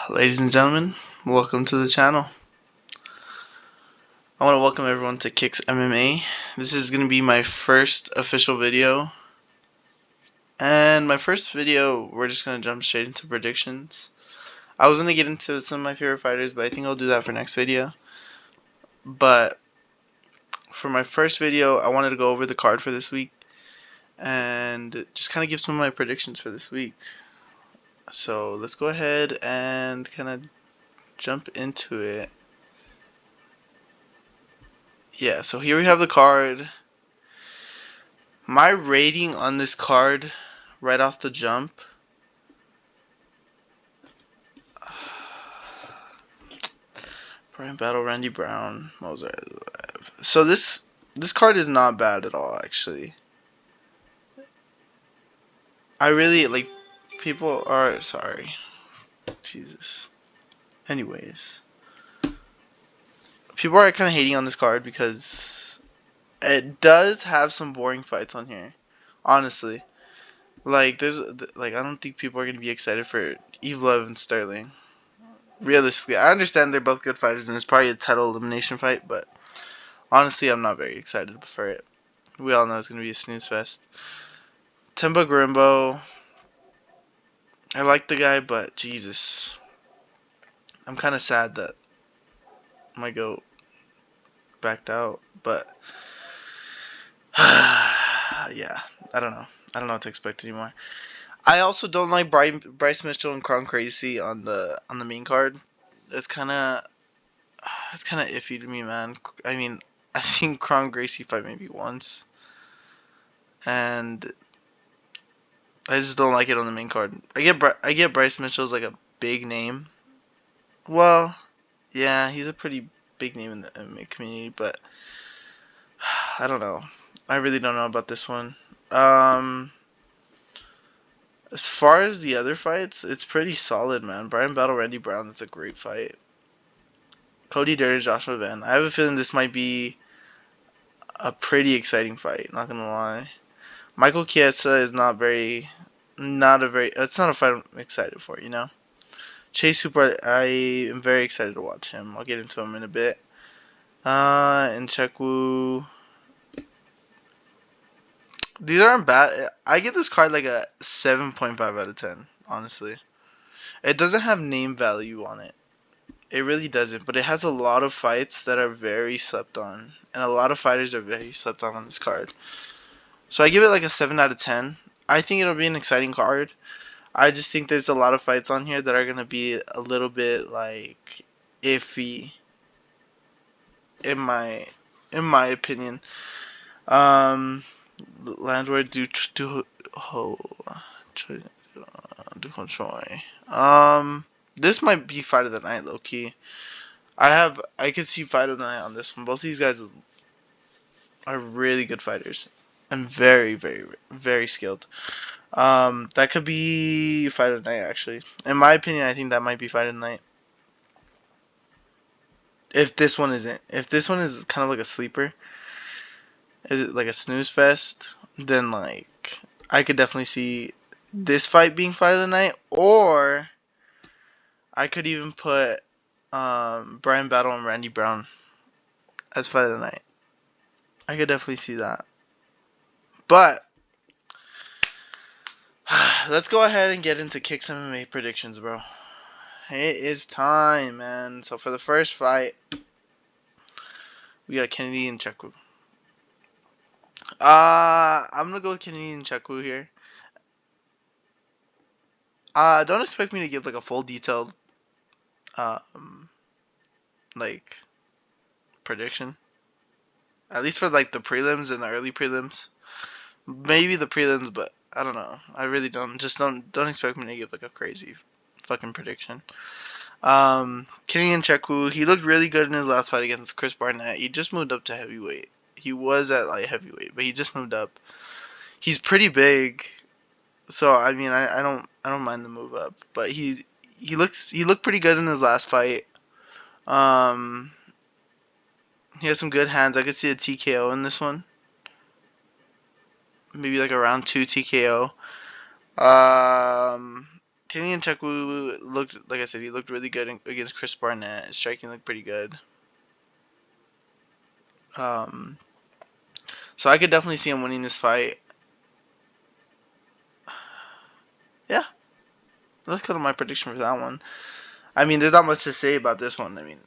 Ladies and gentlemen, welcome to the channel. I want to welcome everyone to Kicks MMA. This is going to be my first official video. And my first video, we're just going to jump straight into predictions. I was going to get into some of my favorite fighters, but I think I'll do that for next video. But for my first video, I wanted to go over the card for this week and just kind of give some of my predictions for this week. So let's go ahead and kind of jump into it. Yeah, so here we have the card. My rating on this card, right off the jump, Brian Battle, Randy Brown, Mozart. So this card is not bad at all, actually. I really like. People are sorry. Jesus. Anyways, people are kind of hating on this card because it does have some boring fights on here. Honestly, like I don't think people are gonna be excited for Evil and Sterling. Realistically, I understand they're both good fighters and it's probably a title elimination fight, but honestly, I'm not very excited for it. We all know it's going to be a snooze fest. Temba Grimbo, I like the guy, but Jesus. I'm kind of sad that my GOAT backed out, but yeah, I don't know. I don't know what to expect anymore. I also don't like Bryce Mitchell and Kron Crazy on the main card. It's kind of iffy to me, man. I mean, I've seen Kron Gracie fight maybe once, and I just don't like it on the main card. I get Bryce Mitchell's like a big name. Well, yeah, he's a pretty big name in the MMA community, but I don't know. I really don't know about this one. As far as the other fights, it's pretty solid, man. Brian Battle, Randy Brown, that's a great fight. Cody Durden, Joshua Van. I have a feeling this might be a pretty exciting fight. Not gonna lie. Michael Chiesa is it's not a fight I'm excited for, you know. Chase Hooper, I am very excited to watch him. I'll get into him in a bit. And Chekwu. These aren't bad. I give this card like a 7.5 out of 10, honestly. It doesn't have name value on it. It really doesn't, but it has a lot of fights that are very slept on. And a lot of fighters are very slept on this card. So I give it like a 7 out of 10. I think it'll be an exciting card. I just think there's a lot of fights on here that are going to be a little bit like iffy in my opinion. Landward do Troy. This might be fight of the night, low key. I could see fight of the night on this one. Both these guys are really good fighters and very, very, very skilled. That could be fight of the night, actually. In my opinion, I think that might be fight of the night. If this one isn't, if this one is kind of like a sleeper, is it like a snooze fest, then like I could definitely see this fight being fight of the night, or I could even put Brian Battle and Randy Brown as fight of the night. I could definitely see that. But let's go ahead and get into Kicks MMA predictions, bro. It is time, man. So for the first fight, we got Kennedy and Chekwu. I'm gonna go with Kennedy and Chekwu here. Don't expect me to give like a full detailed like prediction. At least for like the prelims and the early prelims. Maybe the prelims, but I don't know. I really don't expect me to give like a crazy fucking prediction. Kenny and Chekwu, he looked really good in his last fight against Chris Barnett. He just moved up to heavyweight. He was at light heavyweight, but he just moved up. He's pretty big, so I mean I don't mind the move up. But he looked pretty good in his last fight. He has some good hands. I could see a TKO in this one. Maybe like a round 2 TKO. Kenny Ncheku looked, like I said, he looked really good against Chris Barnett. His striking looked pretty good. So I could definitely see him winning this fight. Yeah, let's go to my prediction for that one. I mean, there's not much to say about this one. I mean,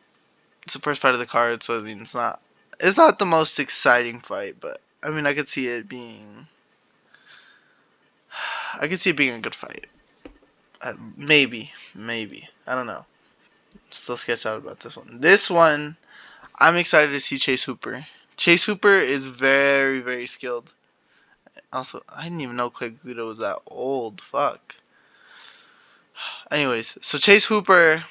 it's the first fight of the card, so I mean, it's not the most exciting fight, but I mean, I could see it being a good fight. Maybe, I don't know. Still sketched out about this one. This one, I'm excited to see Chase Hooper. Chase Hooper is very, very skilled. Also, I didn't even know Clay Guida was that old. Fuck. Anyways, so Chase Hooper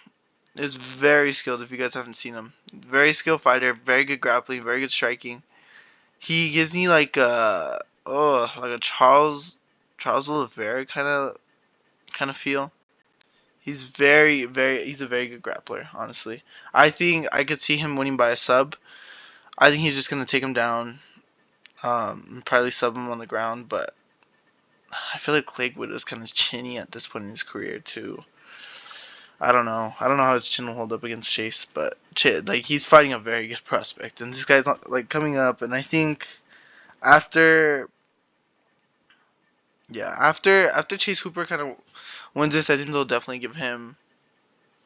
is very skilled if you guys haven't seen him. Very skilled fighter, very good grappling, very good striking. He gives me like a Charles Oliveira kind of feel. He's he's a very good grappler, honestly. I think I could see him winning by a sub. I think he's just gonna take him down, probably sub him on the ground, but I feel like Clakewood is kind of chinny at this point in his career too. I don't know. I don't know how his chin will hold up against Chase, but like he's fighting a very good prospect, and this guy's like coming up, and I think after after Chase Hooper kind of wins this, I think they'll definitely give him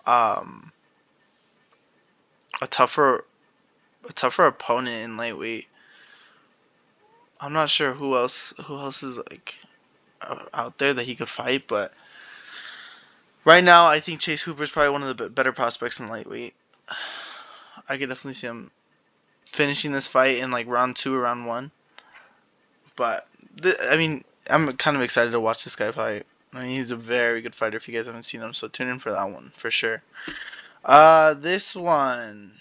um a tougher opponent in lightweight. I'm not sure who else is like out there that he could fight, but right now I think Chase Hooper is probably one of the better prospects in lightweight. I could definitely see him finishing this fight in like round 2 or round 1. But I mean, I'm kind of excited to watch this guy fight. I mean, he's a very good fighter if you guys haven't seen him, so tune in for that one for sure. This one,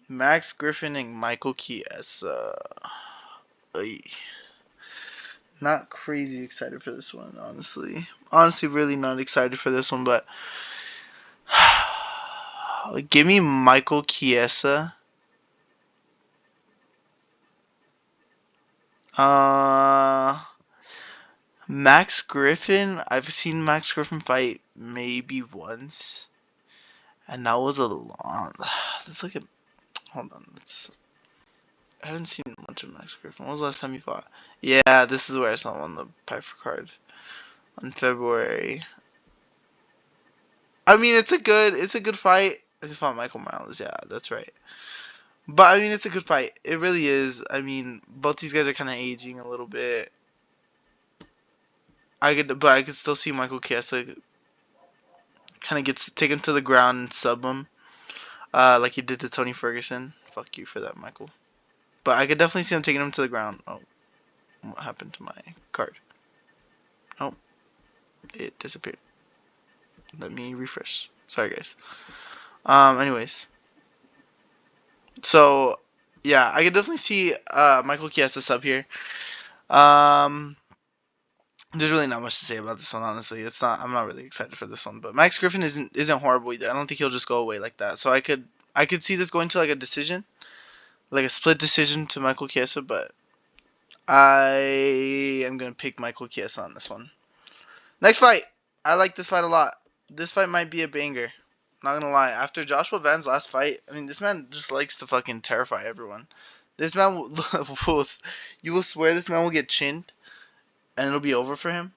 Max Griffin and Michael Chiesa. Not crazy excited for this one, honestly. Honestly, really not excited for this one, but give me Michael Chiesa. Max Griffin. I've seen Max Griffin fight maybe once, and that was a long. It's like a. Hold on. I haven't seen much of Max Griffin. When was the last time he fought? Yeah, this is where I saw him on the Piper card on February. I mean, it's a good fight. I just fought Michael Morales. Yeah, that's right. But I mean, it's a good fight. It really is. I mean, both these guys are kind of aging a little bit. But I could still see Michael Chiesa kind of gets taken to the ground and sub him, like he did to Tony Ferguson. Fuck you for that, Michael. But I could definitely see him taking him to the ground. Oh, what happened to my card? Oh, it disappeared. Let me refresh. Sorry, guys. Anyways, so yeah, I could definitely see Michael Chiesa sub here. There's really not much to say about this one, honestly. I'm not really excited for this one, but Max Griffin isn't horrible either. I don't think he'll just go away like that. So I could see this going to like a decision, like a split decision to Michael Chiesa, but I am gonna pick Michael Chiesa on this one. Next fight, I like this fight a lot. This fight might be a banger. Not gonna lie. After Joshua Van's last fight, I mean, this man just likes to fucking terrify everyone. This man you will swear this man will get chinned, and it'll be over for him.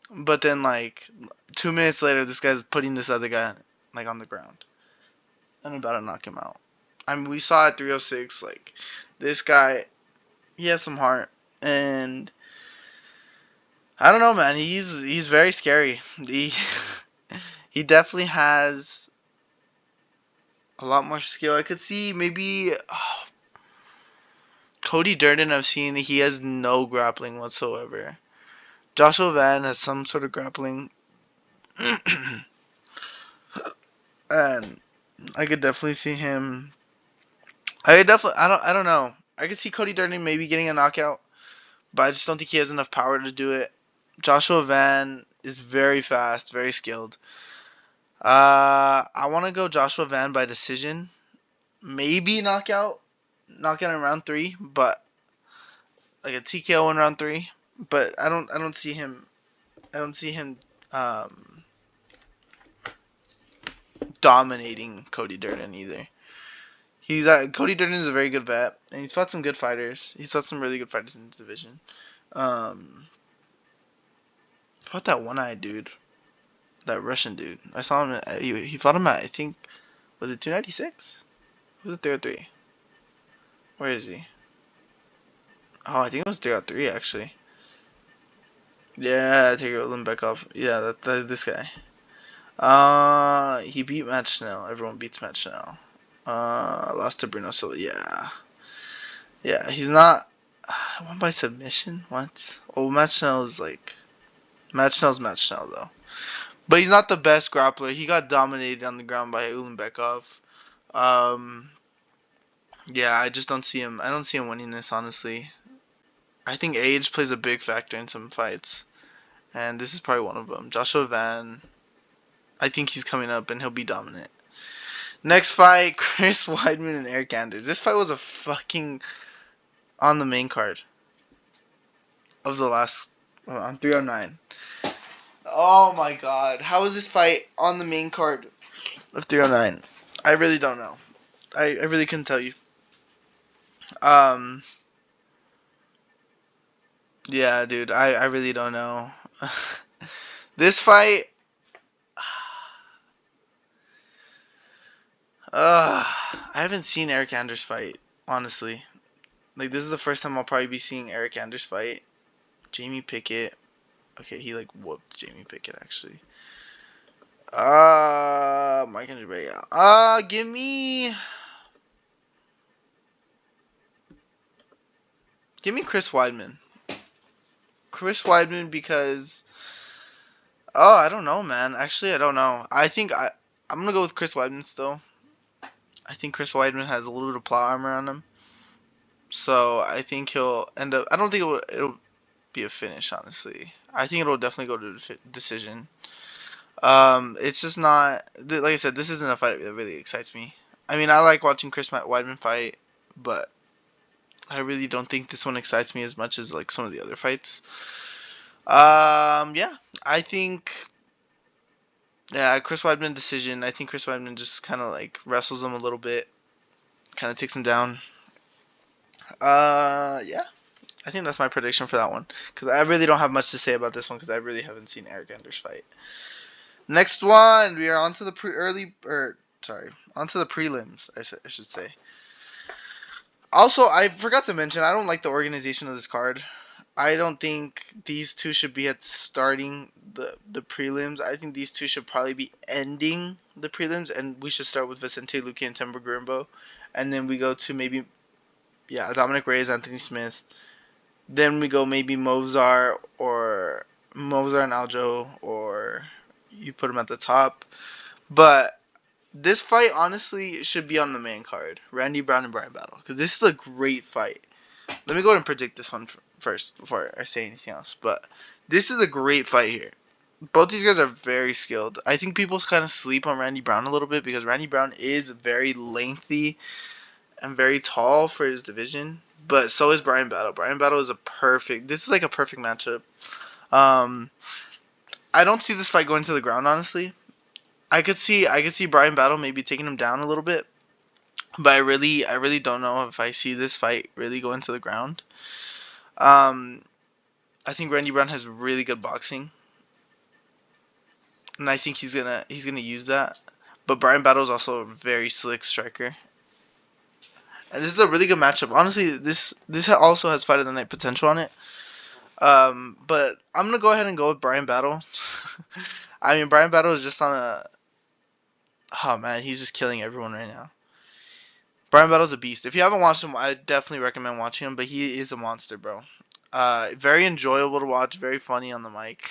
But then, like 2 minutes later, this guy's putting this other guy like on the ground and about to knock him out. I mean, we saw at 306, like this guy, he has some heart, and I don't know, man. He's very scary. He definitely has a lot more skill. I could see maybe Cody Durden. I've seen he has no grappling whatsoever. Joshua Van has some sort of grappling. And I could definitely see him. I don't know. I could see Cody Durden maybe getting a knockout, but I just don't think he has enough power to do it. Joshua Van is very fast, very skilled. I want to go Joshua Van by decision, maybe knockout in round 3, but like a TKO in round 3. But I don't see him. dominating Cody Durden either. Cody Durden is a very good vet, and he's fought some good fighters. He's fought some really good fighters in the division. Fought that one-eyed dude, that Russian dude. I saw him. He fought him at, I think, was it 296? Was it 303? Where is he? Oh, I think it was 303 actually. Yeah, take it back off. Yeah, this guy. He beat Matt Schnell. Everyone beats Matt Schnell. Lost to Bruno Silva. Yeah. He's not. Won by submission. What? Oh, Matt Schnell's Matt Schnell though. But he's not the best grappler. He got dominated on the ground by Ulanbekov. Yeah, I just don't see him. I don't see him winning this, honestly. I think age plays a big factor in some fights, and this is probably one of them. Joshua Van. I think he's coming up and he'll be dominant. Next fight, Chris Weidman and Eric Anders. This fight was a fucking on the main card of the last on 309. Oh my god, how is this fight on the main card of 309? I really don't know. I really couldn't tell you. Yeah, dude, I really don't know. This fight. I haven't seen Eric Anders fight, honestly. Like, this is the first time I'll probably be seeing Eric Anders fight. Jamie Pickett. Okay, he like whooped Jamie Pickett actually. Mike Andrea. Give me Chris Weidman. Chris Weidman because I don't know, man. Actually, I don't know. I'm gonna go with Chris Weidman still. I think Chris Weidman has a little bit of plot armor on him, so I think he'll end up. I don't think it'll be a finish, honestly. I think it'll definitely go to decision. It's just not like I said. This isn't a fight that really excites me. I mean, I like watching Chris Weidman fight, but I really don't think this one excites me as much as like some of the other fights. Yeah, I think. Yeah, Chris Weidman decision. I think Chris Weidman just kind of like wrestles him a little bit, kind of takes him down. Yeah, I think that's my prediction for that one because I really don't have much to say about this one because I really haven't seen Eric Anders fight. Next one, we are onto the onto the prelims. I should say. Also, I forgot to mention, I don't like the organization of this card. I don't think these two should be at starting the prelims. I think these two should probably be ending the prelims, and we should start with Vicente Luque and Timber Grimbo, and then we go to maybe, Dominic Reyes, Anthony Smith. Then we go maybe Mozart and Aljo, or you put them at the top. But this fight honestly should be on the main card, Randy Brown and Brian Battle, because this is a great fight. Let me go ahead and predict this one first before I say anything else. But this is a great fight here. Both these guys are very skilled. I think people kind of sleep on Randy Brown a little bit because Randy Brown is very lengthy and very tall for his division. But so is Brian Battle. Brian Battle is this is like a perfect matchup. I don't see this fight going to the ground, honestly. I could see Brian Battle maybe taking him down a little bit. But I really don't know if I see this fight really going to the ground. I think Randy Brown has really good boxing, and I think he's gonna use that. But Brian Battle is also a very slick striker, and this is a really good matchup. Honestly, this also has fight of the night potential on it. But I'm gonna go ahead and go with Brian Battle. I mean, Brian Battle is just on a. Oh man, he's just killing everyone right now. Brian Battle's a beast. If you haven't watched him, I definitely recommend watching him. But he is a monster, bro. Very enjoyable to watch. Very funny on the mic.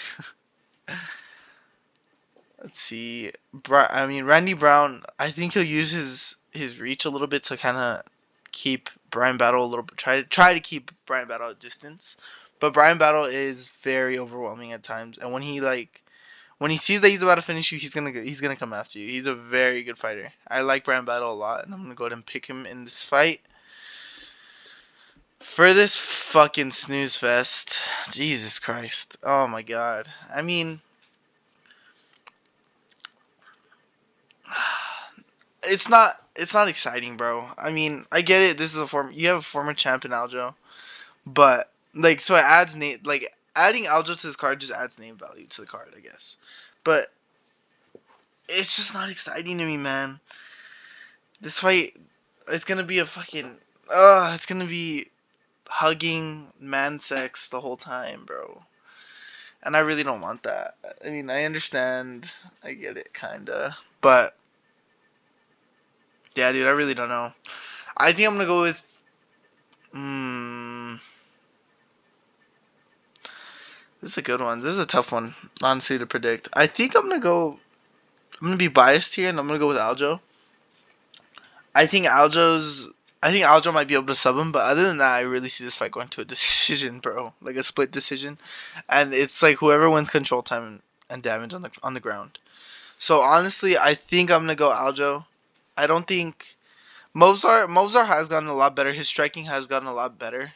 Let's see. I mean, Randy Brown. I think he'll use his reach a little bit to kind of keep Brian Battle a little bit. Try to keep Brian Battle at distance. But Brian Battle is very overwhelming at times, and when he sees that he's about to finish you, he's gonna come after you. He's a very good fighter. I like Brian Battle a lot, and I'm gonna go ahead and pick him in this fight. For this fucking snooze fest. Jesus Christ. Oh my god. I mean, it's not exciting, bro. I mean, I get it. This is you have a former champ in Aljo, but like so it adds name like adding Aljo to this card just adds name value to the card, I guess. But it's just not exciting to me, man. This fight, it's gonna be a fucking it's gonna be hugging man sex the whole time, bro. And I really don't want that. I mean, I understand, I get it, kinda, but yeah, dude, I really don't know. I think I'm gonna go with. Mm, this is a good one. This is a tough one, honestly, to predict. I think I'm gonna go. I'm gonna be biased here, and I'm gonna go with Aljo. I think Aljo's. I think Aljo might be able to sub him, but other than that, I really see this fight going to a decision, bro. Like a split decision, and it's like whoever wins control time and damage on the ground. So honestly, I think I'm gonna go Aljo. I don't think Mozart has gotten a lot better. His striking has gotten a lot better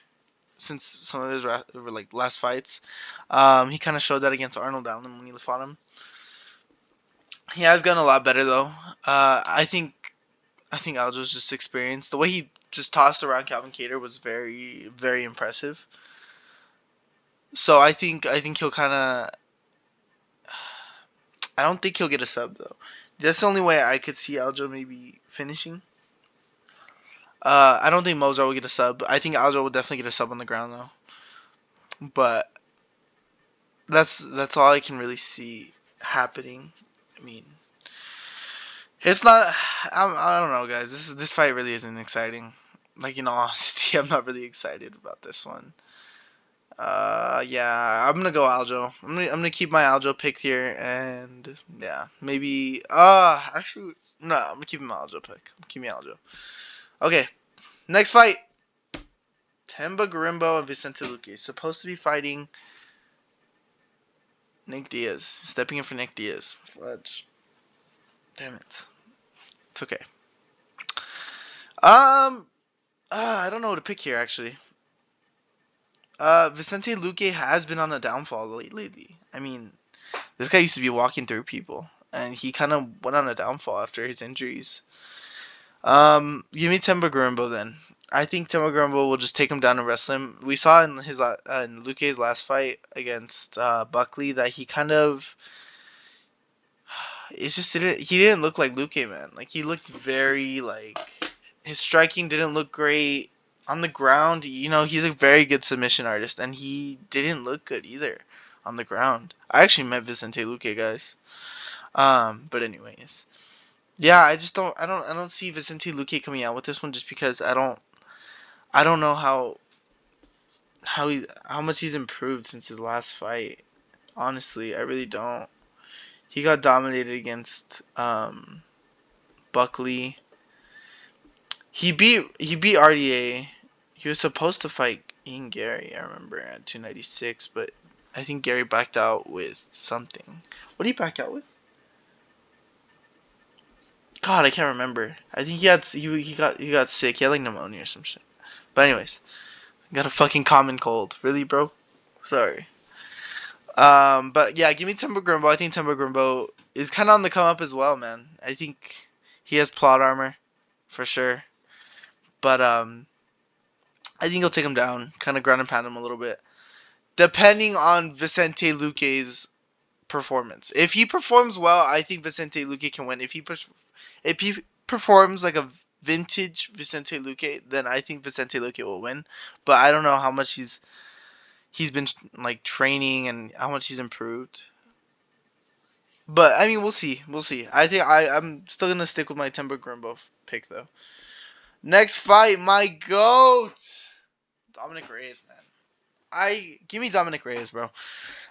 since some of his like last fights. He kind of showed that against Arnold Allen when he fought him. He has gotten a lot better though. I think Aljo's just experienced. The way he just tossed around Calvin Kattar was very very impressive. So I think he'll kind of. I don't think he'll get a sub though. That's the only way I could see Aljo maybe finishing. I don't think Mozart will get a sub. I think Aljo will definitely get a sub on the ground though. But that's all I can really see happening. I mean, it's not. I don't know, guys. This fight really isn't exciting. Like in all honesty, I'm not really excited about this one. Yeah, I'm gonna go Aljo. I'm gonna keep my Aljo pick here, and yeah, maybe. Actually, no, I'm gonna keep my Aljo pick. Keep me Aljo. Okay, next fight. Temba Garimbo and Vicente Luque supposed to be fighting Nick Diaz, stepping in for Nick Diaz. Fudge. Damn it. It's okay. I don't know what to pick here actually. Vicente Luque has been on a downfall lately. I mean, this guy used to be walking through people, and he kind of went on a downfall after his injuries. Give me Temba Garimbo then. I think Temba Garimbo will just take him down and wrestle him. We saw in in Luque's last fight against Buckley that he kind of. It's just he didn't look like Luque, man. Like he looked very like his striking didn't look great on the ground. You know, he's a very good submission artist, and he didn't look good either on the ground. I actually met Vicente Luque, guys. But anyways, yeah, I don't see Vicente Luque coming out with this one just because I don't know how much he's improved since his last fight. Honestly, I really don't. He got dominated against Buckley. He beat RDA. He was supposed to fight Ian Gary, I remember, at 296, but I think Gary backed out with something. What did he back out with? God, I can't remember. I think he got sick. He had like pneumonia or some shit. But anyways, got a fucking common cold. Really, bro? Sorry. But yeah, give me Temba Grimbo. I think Temba Grimbo is kind of on the come up as well, man. I think he has plot armor for sure. But I think he'll take him down, kind of ground and pound him a little bit, depending on Vicente Luque's performance. If he performs well, I think Vicente Luque can win. If he performs like a vintage Vicente Luque, then I think Vicente Luque will win. But I don't know how much he's been like training and how much he's improved. But I mean, we'll see. We'll see. I think I'm still gonna stick with my Temba Grimbo pick though. Next fight, my goat, Dominic Reyes, man. Give me Dominic Reyes, bro.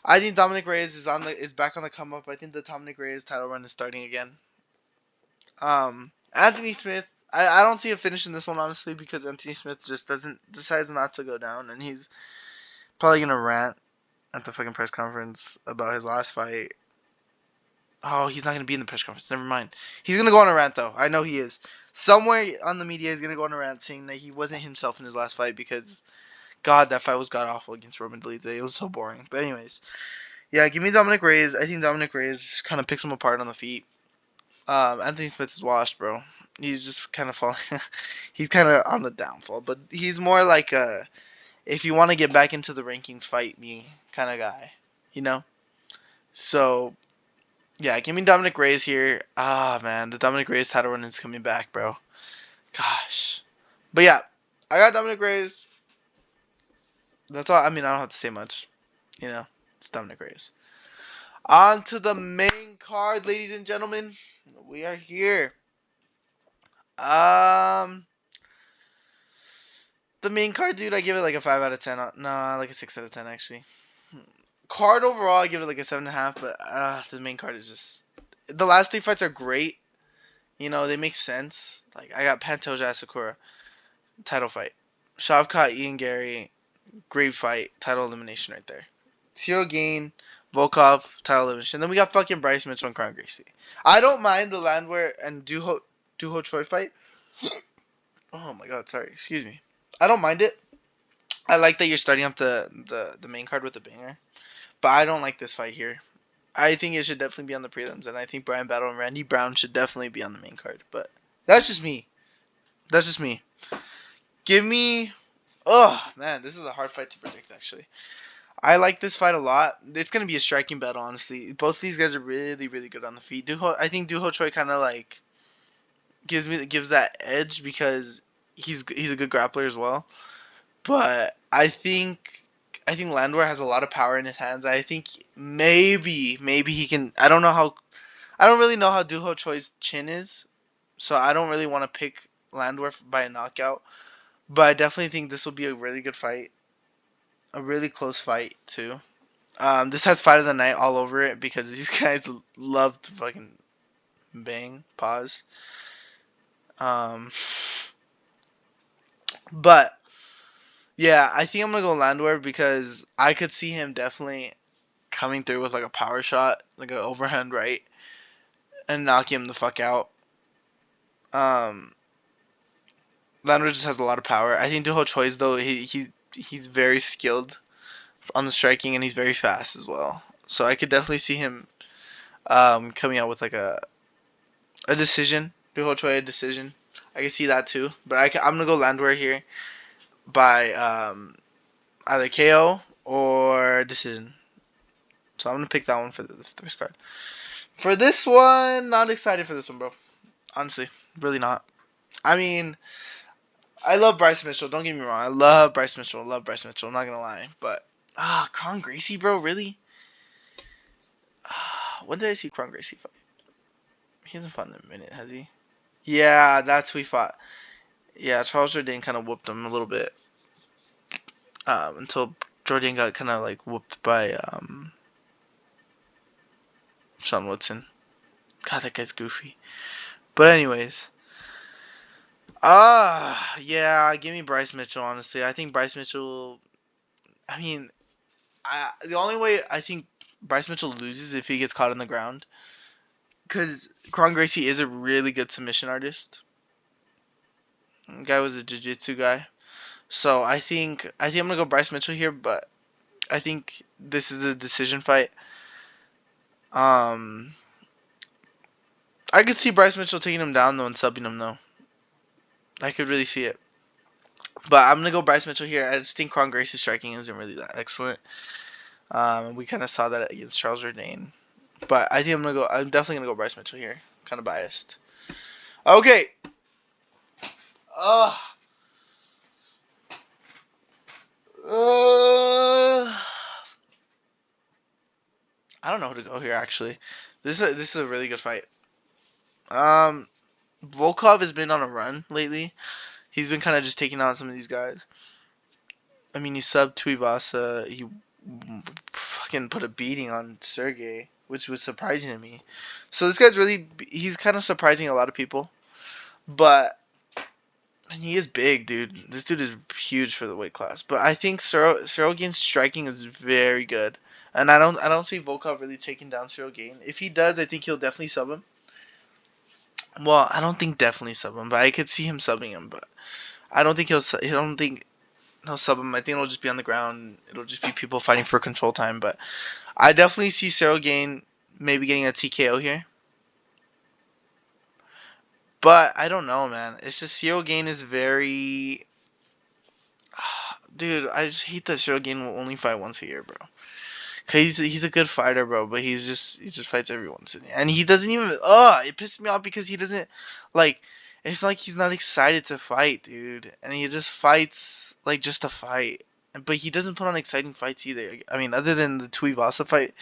I think Dominic Reyes is back on the come up. I think the Dominic Reyes title run is starting again. Anthony Smith. I don't see a finish in this one honestly because Anthony Smith just decides not to go down, and he's probably gonna rant at the fucking press conference about his last fight. Oh, he's not gonna be in the press conference. Never mind. He's gonna go on a rant though. I know he is. Somewhere on the media, he's gonna go on a rant saying that he wasn't himself in his last fight because, God, that fight was god awful against Roman Dolidze. It was so boring. But anyways, yeah, give me Dominic Reyes. I think Dominic Reyes just kind of picks him apart on the feet. Anthony Smith is washed, bro. He's just kind of falling. He's kind of on the downfall, but he's more like a if you want to get back into the rankings, fight me kind of guy, you know. So yeah, give me Dominic Reyes here. Ah man, the Dominic Reyes title run is coming back, bro. Gosh, but yeah, I got Dominic Reyes. That's all. I mean, I don't have to say much, you know. It's Dominic Reyes. On to the main card, ladies and gentlemen. We are here. Um, the main card, dude, I give it like a 5 out of 10. Nah, like a 6 out of 10, actually. Card overall, I give it like a 7.5, but the main card is just. The last 3 fights are great. You know, they make sense. Like, I got Pantoja Asakura, title fight. Shavkat, Ian Gary, great fight, title elimination right there. Cyril Gain, Volkov, title elimination. Then we got fucking Bryce Mitchell and Kron Gracie. I don't mind the Landwehr and Duho Choi fight. Oh my god, sorry, excuse me. I don't mind it. I like that you're starting up the main card with a banger. But I don't like this fight here. I think it should definitely be on the prelims, and I think Brian Battle and Randy Brown should definitely be on the main card. But that's just me. That's just me. Give me. Oh man, this is a hard fight to predict. Actually, I like this fight a lot. It's gonna be a striking battle, honestly. Both of these guys are really, really good on the feet. I think Duho Choi kind of like gives that edge because he's a good grappler as well. But I think Landwehr has a lot of power in his hands. I think maybe he can. I don't know how. I don't really know how Duho Choi's chin is, so I don't really want to pick Landwehr by a knockout. But I definitely think this will be a really good fight, a really close fight too. This has fight of the night all over it because these guys love to fucking bang. Pause. Um, but yeah, I think I'm gonna go Landwehr because I could see him definitely coming through with like a power shot, like an overhand right, and knocking him the fuck out. Um, Landwehr just has a lot of power. I think Duho Choi's though he's very skilled on the striking and he's very fast as well. So I could definitely see him coming out with like a decision. Duho Choi a decision. I can see that too. But I'm gonna go Landwehr here by either KO or decision. So I'm gonna pick that one for the first card. For this one, not excited for this one, bro. Honestly, really not. I mean, I love Bryce Mitchell. Don't get me wrong. I love Bryce Mitchell. I'm not gonna lie. But Kron Gracie, bro, really? When did I see Kron Gracie fight? He hasn't fought in a minute, has he? Yeah, that's who he fought. Yeah, Charles Jourdain kind of whooped him a little bit. Until Jourdain got kind of like whooped by Sean Woodson. God, that guy's goofy. But anyways. Yeah, give me Bryce Mitchell, honestly. I think Bryce Mitchell, I mean, the only way I think Bryce Mitchell loses if he gets caught on the ground. Because Kron Gracie is a really good submission artist. The guy was a jiu-jitsu guy. So I think I'm going to go Bryce Mitchell here, but I think this is a decision fight. I could see Bryce Mitchell taking him down, though, and subbing him, though. I could really see it. But I'm going to go Bryce Mitchell here. I just think Kron Gracie's striking isn't really that excellent. We kind of saw that against Charles Jourdain. But I think I'm definitely going to go Bryce Mitchell here. Kind of biased. Okay. Uh, I don't know who to go here, actually. This is a really good fight. Volkov has been on a run lately. He's been kind of just taking out some of these guys. I mean, he subbed Tuivasa. He fucking put a beating on Sergey, which was surprising to me. So this guy's he's kind of surprising a lot of people. But, and he is big, dude. This dude is huge for the weight class. But I think Sorokin's striking is very good. And I don't see Volkov really taking down Sorokin. If he does, I think he'll definitely sub him. Well, I don't think definitely sub him, but I could see him subbing him. But I don't think he'll sub him. I think it'll just be on the ground. It'll just be people fighting for control time. But I definitely see Cyril Gain maybe getting a TKO here. But I don't know, man. It's just Cyril Gane is very. Dude, I just hate that Cyril Gane will only fight once a year, bro. Cause he's a good fighter, bro, but he just fights every once in a year, and he doesn't even. It pisses me off because he doesn't like. It's like he's not excited to fight, dude, and he just fights like just to fight. But he doesn't put on exciting fights either. I mean, other than the Tuivasa fight,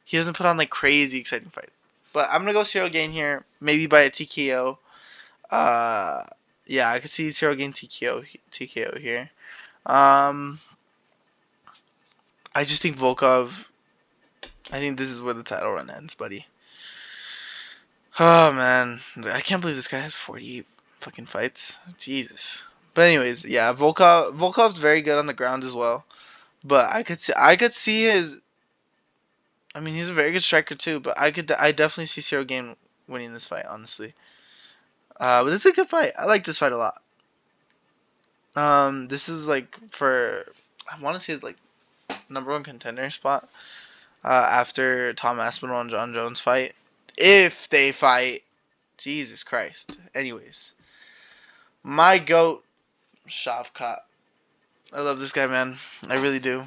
he doesn't put on like crazy exciting fights. But I'm gonna go Cyril Gane here, maybe by a TKO. Uh, yeah, I could see Cyril Gane TKO here. Um, I just think Volkov. I think this is where the title run ends, buddy. Oh man, I can't believe this guy has 48 fucking fights. Jesus. But anyways, yeah, Volkov's very good on the ground as well. But I could see his. I mean, he's a very good striker too. But I definitely see Cyril Gane winning this fight, honestly. But this is a good fight. I like this fight a lot. This is like for I want to say it's like #1 contender spot. After Tom Aspinall and John Jones fight, if they fight, Jesus Christ. Anyways, my goat, Shavkat. I love this guy, man. I really do.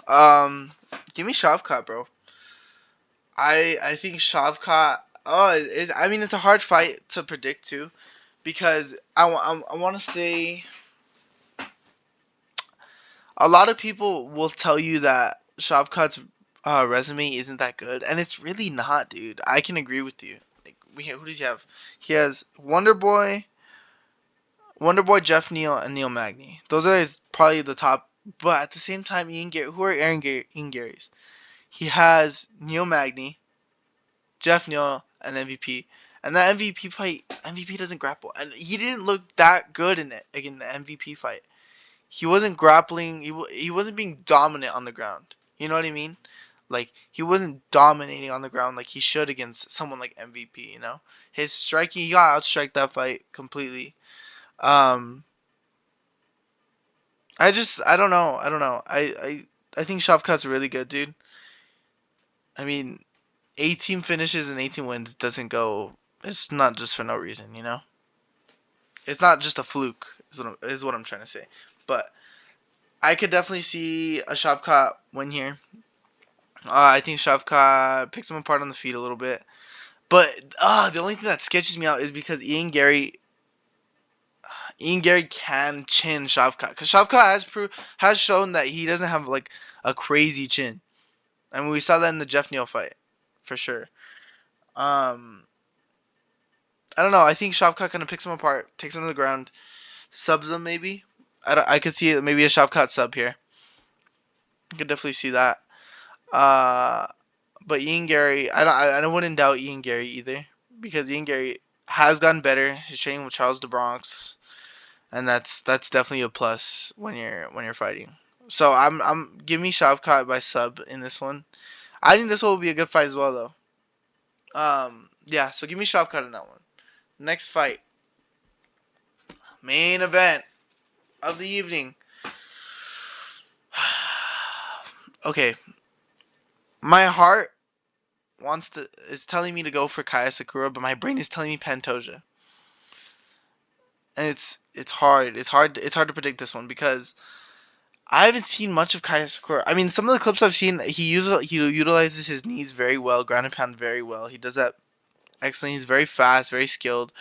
Um, Give me Shavkat, bro. I think Shavkat. I mean, it's a hard fight to predict too, because I want to say a lot of people will tell you that Shavkat's resume isn't that good, and it's really not, dude. I can agree with you. Like, who does he have? He has Wonder Boy, Jeff Neal, and Neil Magny. Those are probably the top. But at the same time, who are Ian Gary's? He has Neil Magny, Jeff Neal, and MVP. And that MVP fight, MVP doesn't grapple, and he didn't look that good in it again. The MVP fight, he wasn't grappling. He wasn't being dominant on the ground. You know what I mean? Like, he wasn't dominating on the ground like he should against someone like MVP. You know, his striking, he got outstriked that fight completely. Um, I don't know. I don't know. I think Shavkat's really good, dude. I mean, 18 finishes and 18 wins doesn't go. It's not just for no reason, you know. It's not just a fluke. Is what I'm trying to say. But I could definitely see a Shavkat win here. I think Shavkat picks him apart on the feet a little bit. But the only thing that sketches me out is because Ian Gary can chin Shavkat, because Shavkat has shown that he doesn't have like a crazy chin. I mean, we saw that in the Jeff Neal fight, for sure. Um, I don't know. I think Shavkat kind of picks him apart, takes him to the ground, subs him maybe. I could see maybe a Shavkat sub here. I could definitely see that. Uh, but Ian Gary, I wouldn't doubt Ian Gary either, because Ian Gary has gotten better. He's training with Charles DeBronx, and that's definitely a plus when you're fighting. So I'm give me Shavkat by sub in this one. I think this one will be a good fight as well, though. Yeah. So give me Shavkat in that one. Next fight, main event of the evening. Okay, my heart is telling me to go for Kaya Sakura, but my brain is telling me Pantoja, and it's hard. It's hard to predict this one because I haven't seen much of Kaya Sakura. I mean, some of the clips I've seen, he utilizes his knees very well, ground and pound very well. He does that excellent. He's very fast, very skilled.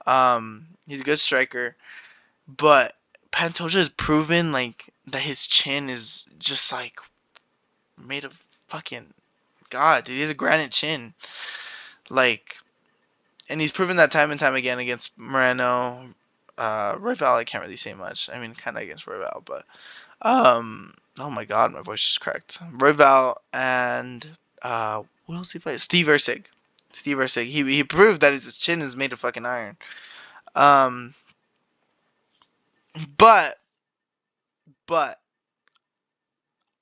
He's a good striker, but Pantoja has proven like that his chin is just like made of fucking God, dude. He has a granite chin, like, and he's proven that time and time again against Moreno. Royval, I can't really say much. I mean, kind of against Royval, but oh my God, my voice just cracked. Royval and what else he fight? Steve Erceg. Steve Erceg. He proved that his chin is made of fucking iron. Um, but but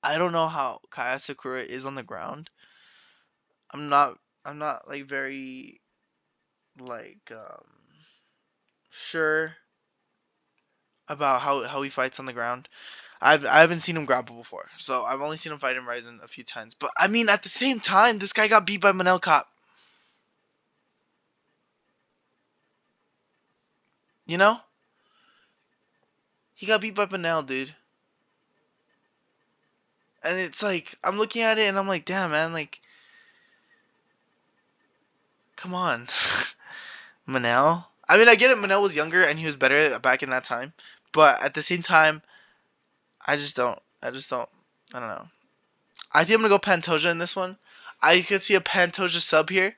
I don't know how Kaya Sakura is on the ground. I'm not like very like sure about how he fights on the ground. I haven't seen him grapple before, so I've only seen him fight in Ryzen a few times. But I mean, at the same time, this guy got beat by Manel Cop. You know? He got beat by Benel, dude. And it's like, I'm looking at it and I'm like, damn, man, like, come on. Manel? I mean, I get it, Manel was younger and he was better back in that time. But at the same time, I don't know. I think I'm going to go Pantoja in this one. I could see a Pantoja sub here.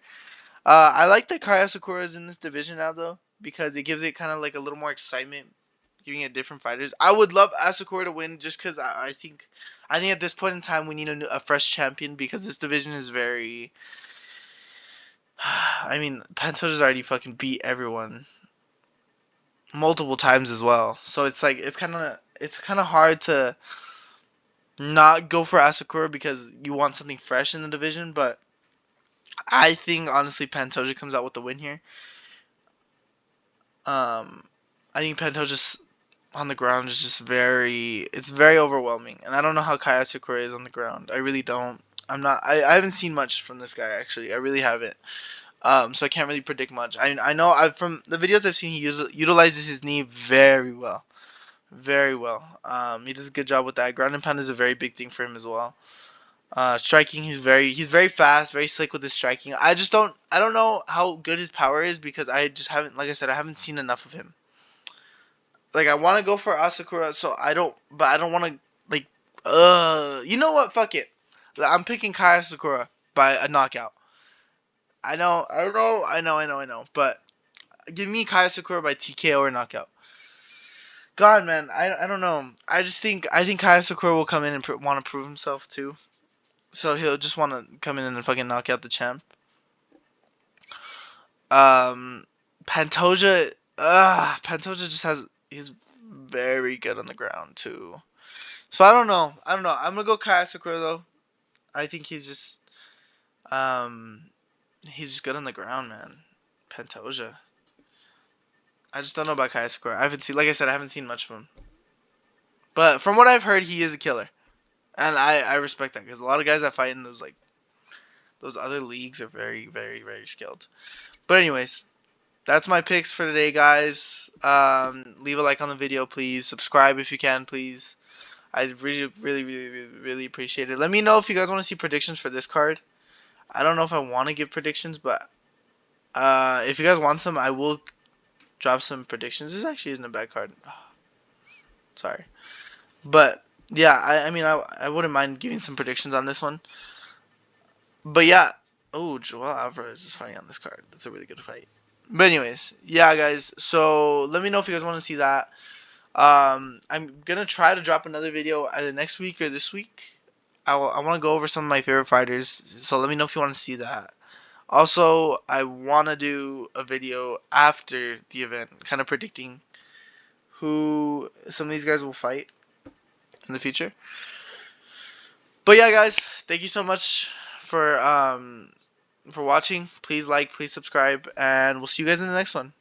I like that Kaya Sakura is in this division now, though, because it gives it kind of like a little more excitement, giving it different fighters. I would love Asakura to win just because I think at this point in time we need a fresh champion because this division is very. I mean, Pantoja's already fucking beat everyone multiple times as well, so it's like it's kind of hard to not go for Asakura because you want something fresh in the division, but I think honestly Pantoja comes out with the win here. Um, I think Pento just on the ground is just it's very overwhelming, and I don't know how Kaya Sakura is on the ground. I really don't. I haven't seen much from this guy actually. I really haven't. So I can't really predict much. I know from the videos I've seen he utilizes his knee very well, very well. He does a good job with that. Ground and pound is a very big thing for him as well. Striking, he's very fast, very slick with his striking. I don't know how good his power is because I just haven't, like I said, I haven't seen enough of him. Like I want to go for Asakura, so I don't want to like, you know what? Fuck it. I'm picking Kai Asakura by a knockout. I know. But give me Kai Asakura by TKO or knockout. God, man, I don't know. I think Kai Asakura will come in and want to prove himself too. So he'll just want to come in and fucking knock out the champ. Um, Pantoja just he's very good on the ground too. So I don't know. I'm gonna go Kai Sakura though. I think um he's just good on the ground, man. Pantoja. I just don't know about Kai Sakura. I haven't seen, like I said, I haven't seen much of him. But from what I've heard, he is a killer, and I respect that because a lot of guys that fight in those other leagues are very very very skilled. But anyways, that's my picks for today, guys. Leave a like on the video, please. Subscribe if you can, please. I really appreciate it. Let me know if you guys want to see predictions for this card. I don't know if I want to give predictions, but if you guys want some, I will drop some predictions. This actually isn't a bad card. Sorry. But, yeah, I mean, I wouldn't mind giving some predictions on this one. But, yeah. Oh, Joel Alvarez is fighting on this card. That's a really good fight. But anyways, yeah, guys. So, let me know if you guys want to see that. I'm going to try to drop another video either next week or this week. I want to go over some of my favorite fighters. So, let me know if you want to see that. Also, I want to do a video after the event, kind of predicting who some of these guys will fight in the future. But yeah, guys, thank you so much for watching. Please like, please subscribe, and we'll see you guys in the next one.